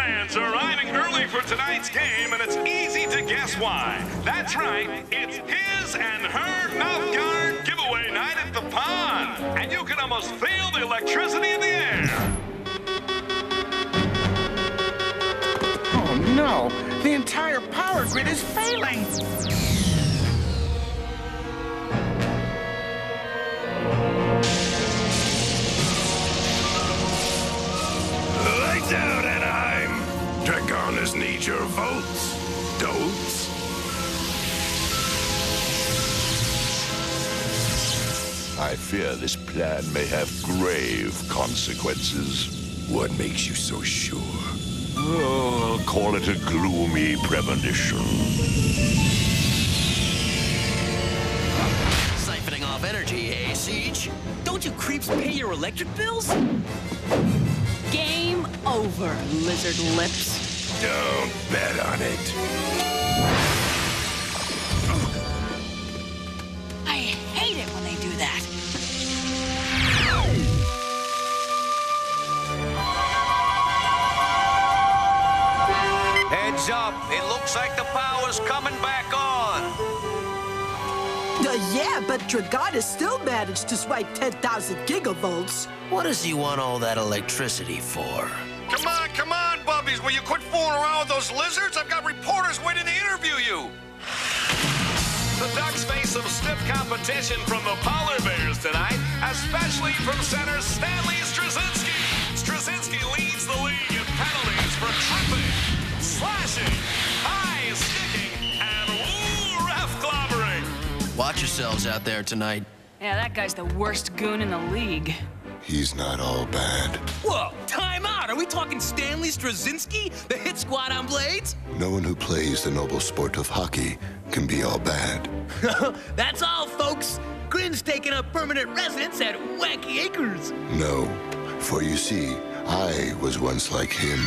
fans arriving early for tonight's game, and it's easy to guess why. That's right, it's his and her mouth guard giveaway night at the pond. And you can almost feel the electricity in the air. Oh no, the entire power grid is failing. Lights out, Anaheim! Dragonis need your votes. Dotes? I fear this plan may have grave consequences. What makes you so sure? Oh, I'll call it a gloomy premonition. Siphoning off energy, eh, Siege? Don't you creeps pay your electric bills? Game over, lizard lips. Don't bet on it. I hate it when they do that. Heads up, it looks like the power's coming back on. Yeah, but Dragonis still managed to swipe 10,000 gigavolts. What does he want all that electricity for? Come on, Bubbies. Will you quit fooling around with those lizards? I've got reporters waiting to interview you. The Ducks face some stiff competition from the Polar Bears tonight, especially from center Stanley Straczynski. Straczynski leads the league in penalties for tripping, slashing, high sticking, and ref clobbering. Watch yourselves out there tonight. Yeah, that guy's the worst goon in the league. He's not all bad. Whoa, time out! Are we talking Stanley Straczynski, the hit squad on Blades? No one who plays the noble sport of hockey can be all bad. That's all, folks. Grin's taking up permanent residence at Wacky Acres. No, for you see, I was once like him.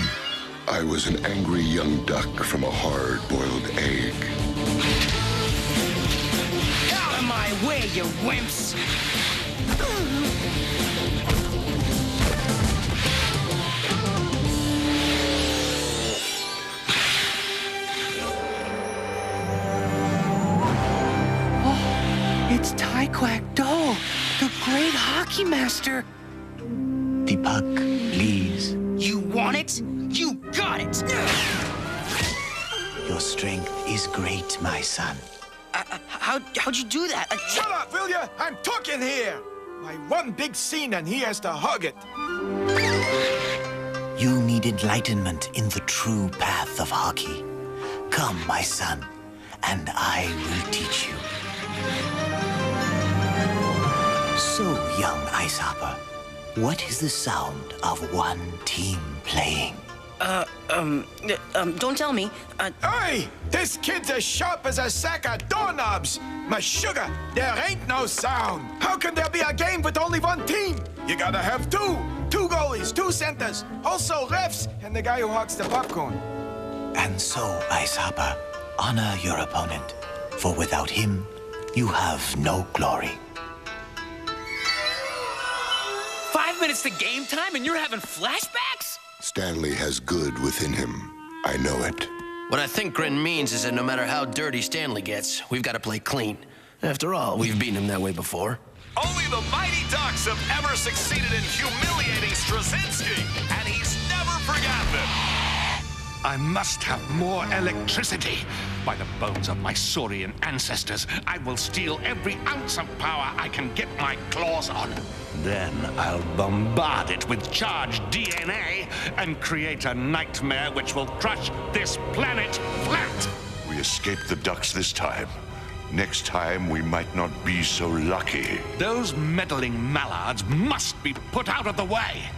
I was an angry young duck from a hard-boiled egg. Out of my way, you wimps! It's Tyquack Do, the great hockey master. The puck, please. You want it? You got it! Your strength is great, my son. How'd you do that? Shut up, will ya? I'm talking here. My one big scene and he has to hug it. You need enlightenment in the true path of hockey. Come, my son, and I will teach you. So, young Ice Hopper, what is the sound of one team playing? Don't tell me. Hey, this kid's as sharp as a sack of doorknobs. My sugar, there ain't no sound. How can there be a game with only one team? You gotta have two. Two goalies, two centers, also refs, and the guy who hawks the popcorn. And so, Ice Hopper, honor your opponent, for without him, you have no glory. 5 minutes to game time and you're having flashbacks? Stanley has good within him. I know it. What I think Grin means is that no matter how dirty Stanley gets, we've got to play clean. After all, we've beaten him that way before. Only the mighty Ducks have ever succeeded in humiliating Straczynski, and he's never forgotten it. I must have more electricity. By the bones of my Saurian ancestors, I will steal every ounce of power I can get my claws on. Then I'll bombard it with charged DNA and create a nightmare which will crush this planet flat. We escaped the Ducks this time. Next time, we might not be so lucky. Those meddling mallards must be put out of the way.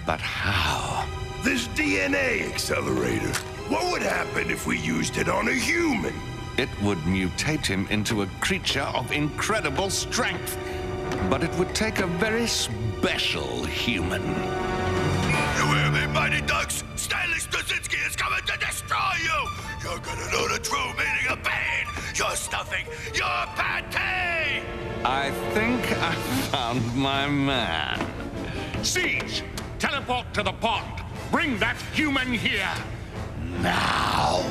But how? This DNA accelerator, what would happen if we used it on a human? It would mutate him into a creature of incredible strength. But it would take a very special human. You hear me, mighty Ducks? Stanley Straczynski is coming to destroy you! You're gonna know the true meaning of pain! You're stuffing your pate! I think I found my man. Siege, teleport to the pond. Bring that human here! Now!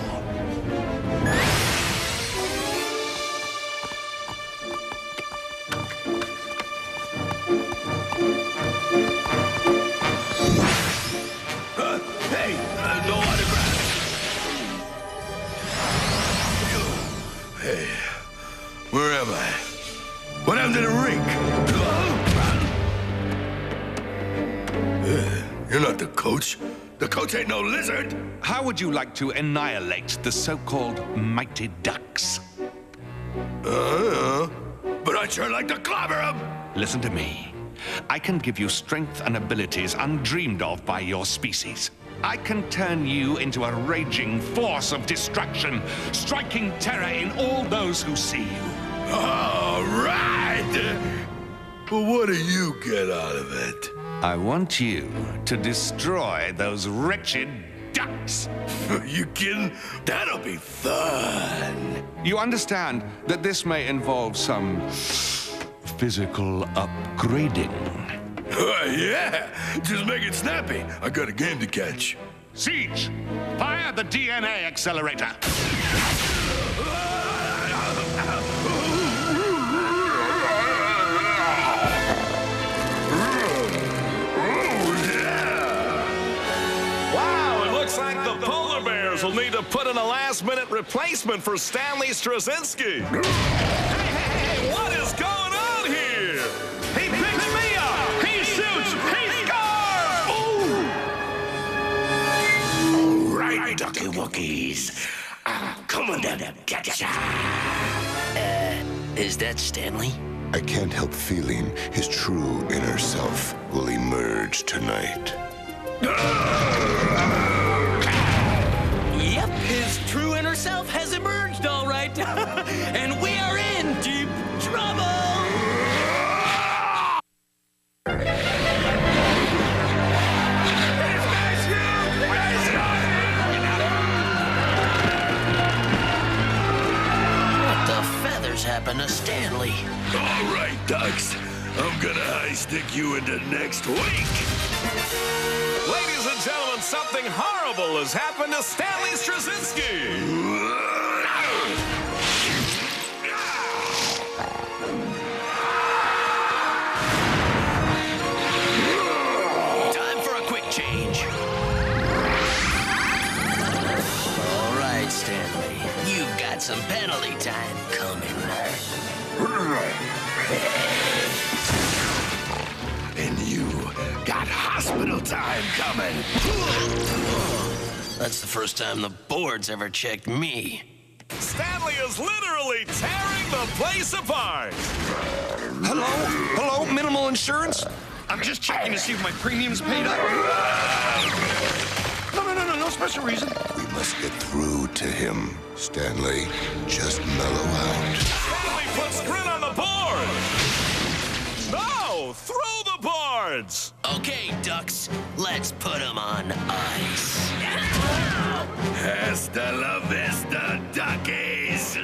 Hey, no autographs. Hey, where am I? What happened to the rink? You're not the coach. The coach ain't no lizard. How would you like to annihilate the so-called Mighty Ducks? But I'd sure like to clobber them. Listen to me. I can give you strength and abilities undreamed of by your species. I can turn you into a raging force of destruction, striking terror in all those who see you. All right. Well, what do you get out of it? I want you to destroy those wretched ducks. You kidding? That'll be fun. You understand that this may involve some physical upgrading. Yeah, just make it snappy. I got a game to catch. Siege, fire the DNA accelerator. Wow, it looks like the polar bears will need to put in a last-minute replacement for Stanley Straczynski. Hey, what is going on here? He picks me up! He shoots! He scores! All right, Ducky Wookiees. I'm coming to get ya. Is that Stanley? I can't help feeling his true inner self will emerge tonight. Yep, his true inner self has emerged, all right. And we are in deep trouble! What the feathers happened to Stanley? All right, Ducks. I'm gonna high stick you into next week. Ladies and gentlemen, something horrible has happened to Stanley Straczynski. Time for a quick change. All right, Stanley. You've got some penalty time coming. And you got hospital time coming. That's the first time the board's ever checked me. Stanley is literally tearing the place apart. Hello? Hello, minimal insurance? I'm just checking to see if my premium's paid up. No special reason. We must get through to him, Stanley. Just mellow out. Stanley puts grit on the board. No, throw the boards. Okay, Ducks, let's put them on ice. Hasta la vista, Duckies.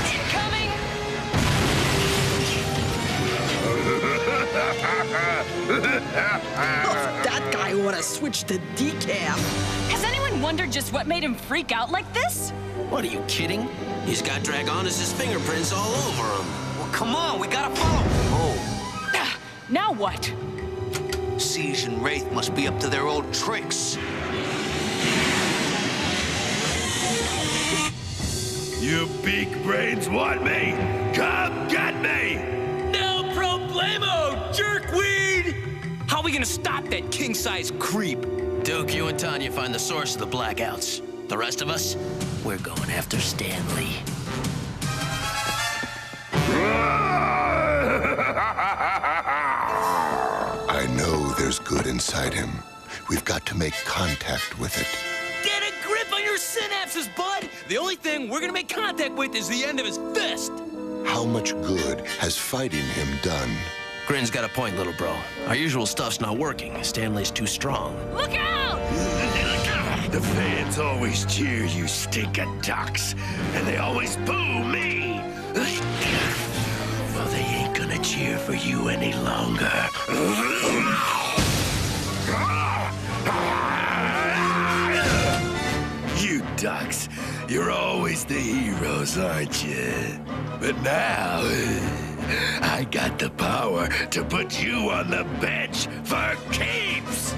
Incoming! That guy ought to switch to decaf. Has anyone wondered just what made him freak out like this? What, are you kidding? He's got Dragonis' fingerprints all over him. Well, come on, we gotta follow. Oh, Now what? Siege and Wraith must be up to their old tricks. You beak brains want me? Come get me! No problemo, jerkweed! How are we gonna stop that king-size creep? Duke, you and Tanya find the source of the blackouts. The rest of us, we're going after Stanley. I know there's good inside him. We've got to make contact with it. Get a grip on your synapses, bud! The only thing we're gonna make contact with is the end of his fist! How much good has fighting him done? Grin's got a point, little bro. Our usual stuff's not working. Stanley's too strong. Look out! The fans always cheer you stinking ducks, and they always boo me. Well, they ain't gonna cheer for you any longer. You ducks, you're always the heroes, aren't you? But now, I got the power to put you on the bench for keeps!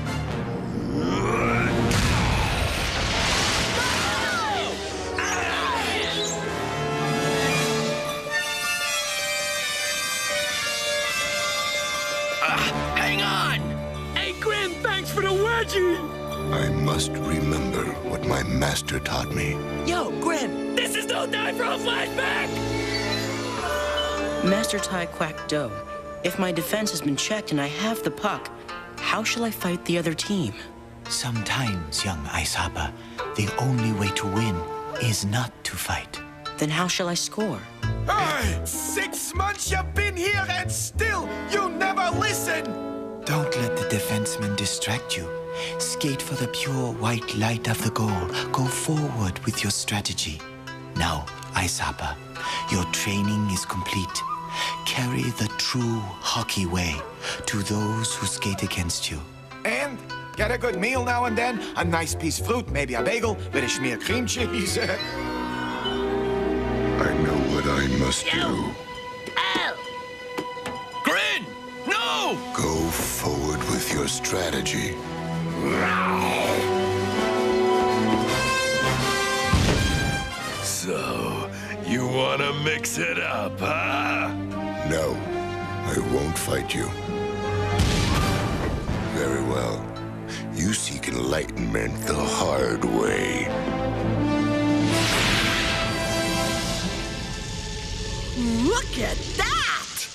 Hang on! Hey, Grim, thanks for the wedgie! I must remember what my master taught me. Yo, Grim. This is no time for a flashback! Master Tai Quack Do, if my defense has been checked and I have the puck, how shall I fight the other team? Sometimes, young Aesapa, the only way to win is not to fight. Then how shall I score? Hey, 6 months you've been here and still you never listen! Don't let the defenseman distract you. Skate for the pure white light of the goal. Go forward with your strategy. Now, Aesapa, your training is complete. Carry the true hockey way to those who skate against you. And get a good meal now and then. A nice piece of fruit, maybe a bagel with a schmear cream cheese. I know what I must do. Grin! No! Go forward with your strategy. So, you wanna mix it up, huh? No, I won't fight you. Very well. You seek enlightenment the hard way. Look at that!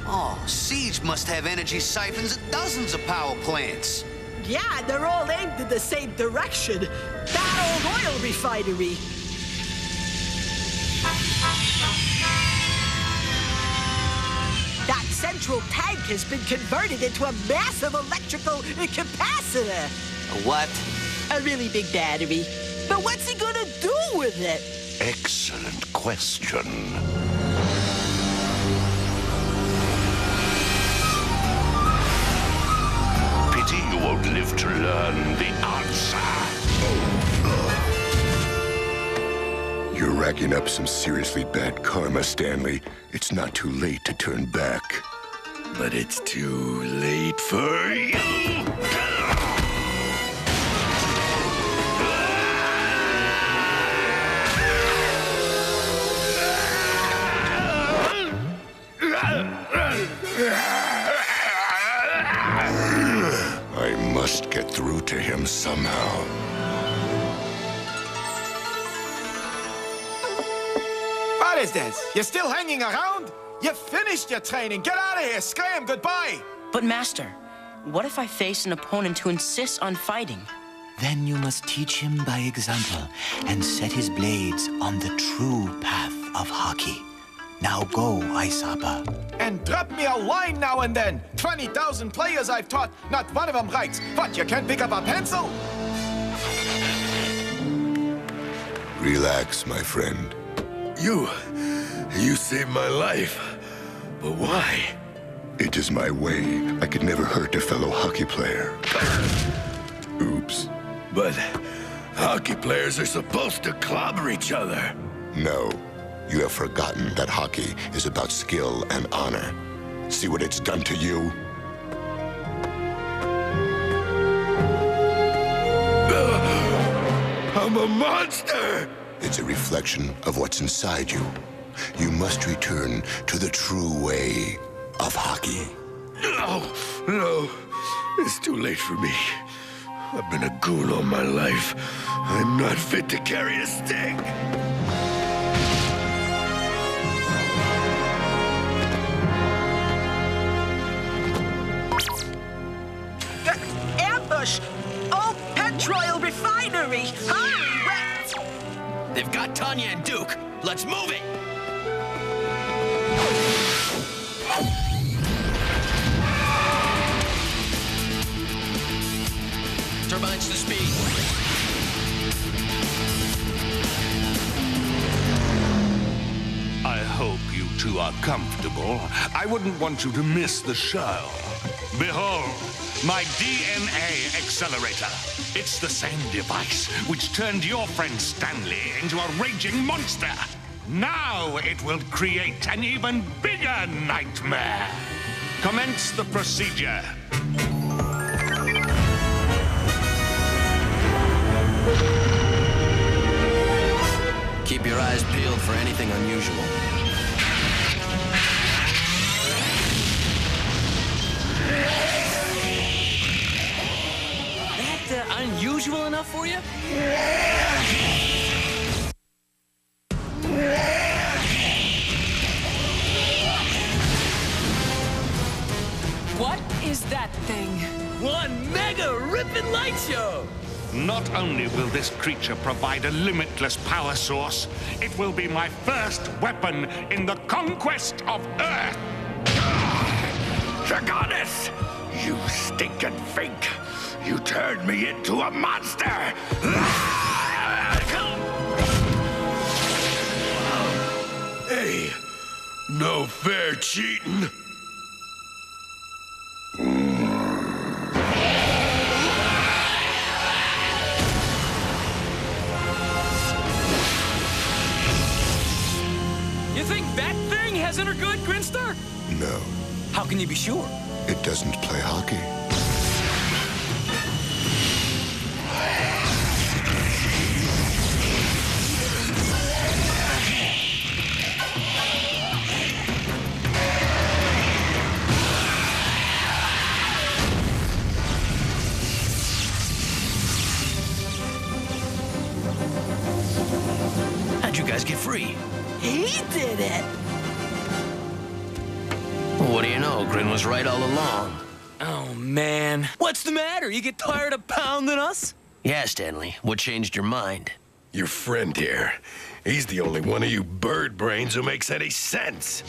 Oh, Siege must have energy siphons at dozens of power plants. Yeah, they're all aimed in the same direction. That old oil refinery. That central tank has been converted into a massive electrical capacitor. A what? A really big battery. But what's he gonna do with it? Excellent question. Pity you won't live to learn the answer. You're racking up some seriously bad karma, Stanley. It's not too late to turn back. But it's too late for you! I must get through to him somehow. What is this? You're still hanging around? You finished your training. Get out of here. Scram. Goodbye. But Master, what if I face an opponent who insists on fighting? Then you must teach him by example and set his blades on the true path of hockey. Now go, Aesapa. And drop me a line now and then. 20,000 players I've taught. Not one of them writes. What, you can't pick up a pencil? Relax, my friend. You saved my life. But why? It is my way. I could never hurt a fellow hockey player. Oops. But hockey players are supposed to clobber each other. No. You have forgotten that hockey is about skill and honor. See what it's done to you? I'm a monster! It's a reflection of what's inside you. You must return to the true way of hockey. No. It's too late for me. I've been a goon all my life. I'm not fit to carry a stick. Ambush! Old Petroil Refinery! Hurry, rats! They've got Tanya and Duke. Let's move it! Turbines to speed. I hope you you are comfortable, I wouldn't want you to miss the show. Behold, my DNA accelerator. It's the same device which turned your friend Stanley into a raging monster. Now it will create an even bigger nightmare. Commence the procedure. Keep your eyes peeled for anything unusual. That unusual enough for you? What is that thing? One mega ripping light show! Not only will this creature provide a limitless power source, it will be my first weapon in the conquest of Earth. Dragonis! You stinking fink! You turned me into a monster! Hey, no fair cheating. You think that thing has in her good, Grinstar? No, How can you be sure? it doesn't play hockey. How'd you guys get free? He did it. What do you know? Grin was right all along. Oh, man. What's the matter? You get tired of pounding us? Yeah, Stanley. What changed your mind? Your friend here. He's the only one of you bird brains who makes any sense.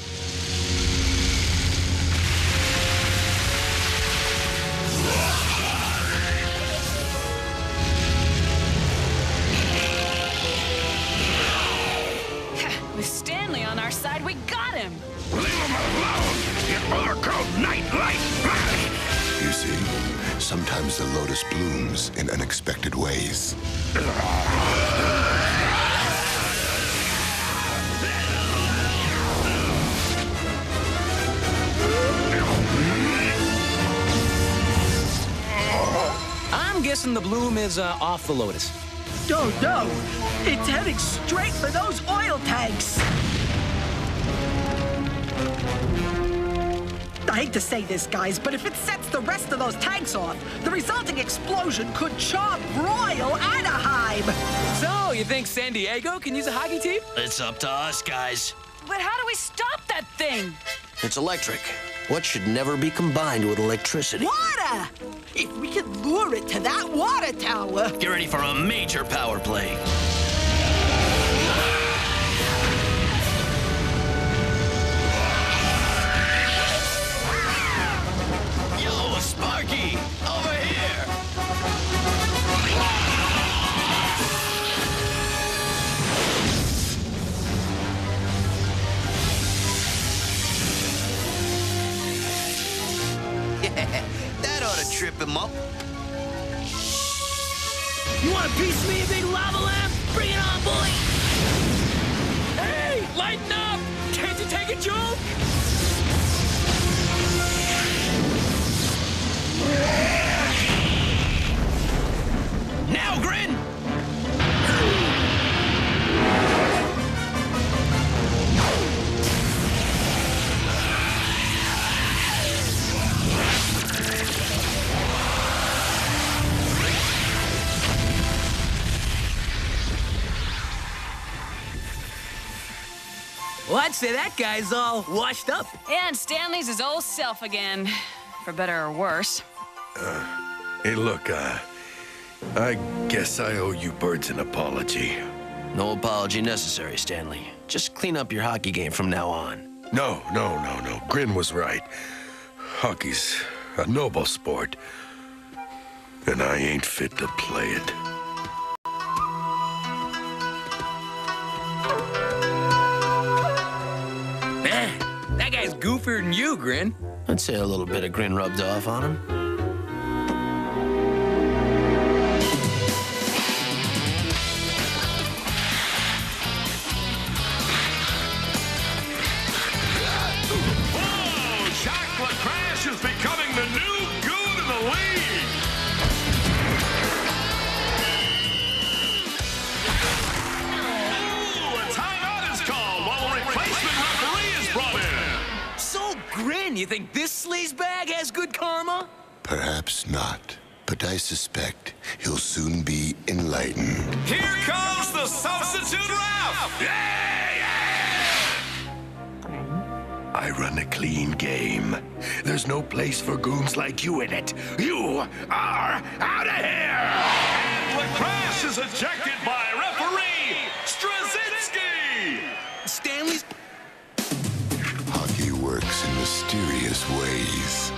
With Stanley on our side, we got him! Leave him alone, you Oracle Nightlight! You see, sometimes the lotus blooms in unexpected ways. I'm guessing the bloom is off the lotus. Oh, no. It's heading straight for those oil tanks. I hate to say this, guys, but if it sets the rest of those tanks off, the resulting explosion could chop Royal Anaheim. So, you think San Diego can use a hockey team? It's up to us, guys. But how do we stop that thing? It's electric. What should never be combined with electricity? Water! If we could lure it to that water tower... Get ready for a major power play. Yo, Sparky! Over here! That ought to trip him up. You want a piece of me, you big lava lamp? Bring it on, boy! Hey, lighten up! Can't you take a joke? Now, Grin! Well, I'd say that guy's all washed up. And Stanley's his old self again. For better or worse. Hey, look, I guess I owe you birds an apology. No apology necessary, Stanley. Just clean up your hockey game from now on. No. Grin was right. Hockey's a noble sport, and I ain't fit to play it. That guy's goofier than you, Grin. I'd say a little bit of grin rubbed off on him. Whoa! Chocolate Crash is becoming the new goon in the league! Ooh, a timeout is called while a replacement referee is brought in! So, Grin, you think this sleazebag has good karma? Perhaps not, but I suspect he'll soon be enlightened. Here comes the substitute ref! I run a clean game. There's no place for goons like you in it. You are out of here! And Lacrash is ejected by referee Straczynski! Stanley's... Hockey works in mysterious ways.